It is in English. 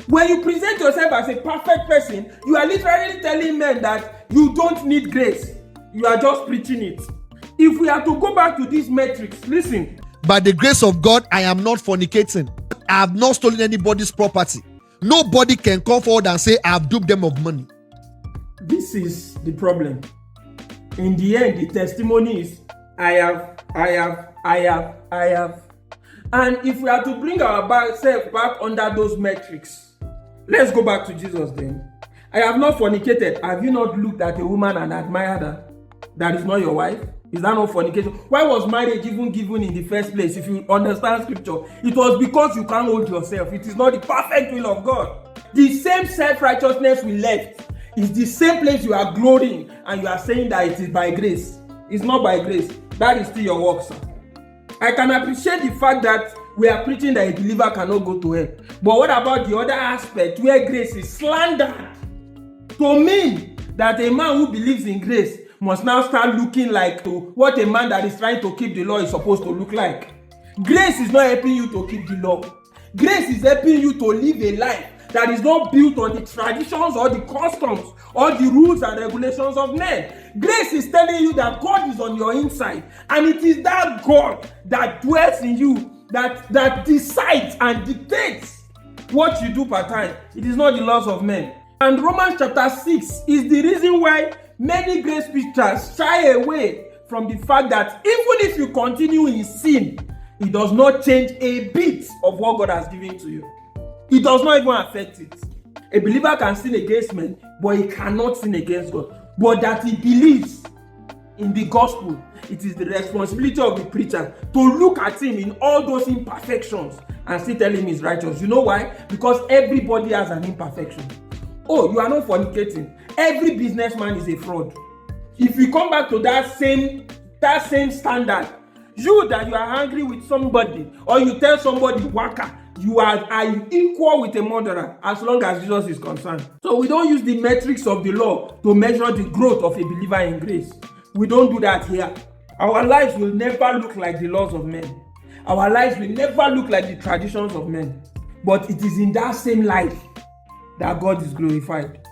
When you present yourself as a perfect person, you are literally telling men that you don't need grace. You are just preaching it. If we are to go back to these metrics, listen. By the grace of God, I am not fornicating. I have not stolen anybody's property. Nobody can come forward and say I have duped them of money. This is the problem. In the end, the testimony is I have. And if we are to bring ourselves back under those metrics, let's go back to Jesus then. I have not fornicated. Have you not looked at a woman and admired her? That is not your wife? Is that not fornication? Why was marriage even given in the first place? If you understand scripture, it was because you can't hold yourself. It is not the perfect will of God. The same self-righteousness we left is the same place you are glorying, and you are saying that it is by grace. It's not by grace. That is still your work, sir. I can appreciate the fact that we are preaching that a believer cannot go to hell. But what about the other aspect where grace is slandered to mean that a man who believes in grace must now start looking like what a man that is trying to keep the law is supposed to look like? Grace is not helping you to keep the law. Grace is helping you to live a life that is not built on the traditions or the customs or the rules and regulations of men. Grace is telling you that God is on your inside, and it is that God that dwells in you that decides and dictates what you do per time. It is not the laws of men. And Romans chapter 6 is the reason why many grace preachers shy away from the fact that even if you continue in sin, it does not change a bit of what God has given to you. It does not even affect it. A believer can sin against men, but he cannot sin against God. But that he believes in the gospel, it is the responsibility of the preacher to look at him in all those imperfections and still tell him he's righteous. You know why? Because everybody has an imperfection. Oh, you are not fornicating. Every businessman is a fraud. If you come back to that same standard, you that you are angry with somebody, or you tell somebody waka, you are equal with a murderer as long as Jesus is concerned. So we don't use the metrics of the law to measure the growth of a believer in grace. We don't do that here. Our lives will never look like the laws of men. Our lives will never look like the traditions of men. But it is in that same life that God is glorified.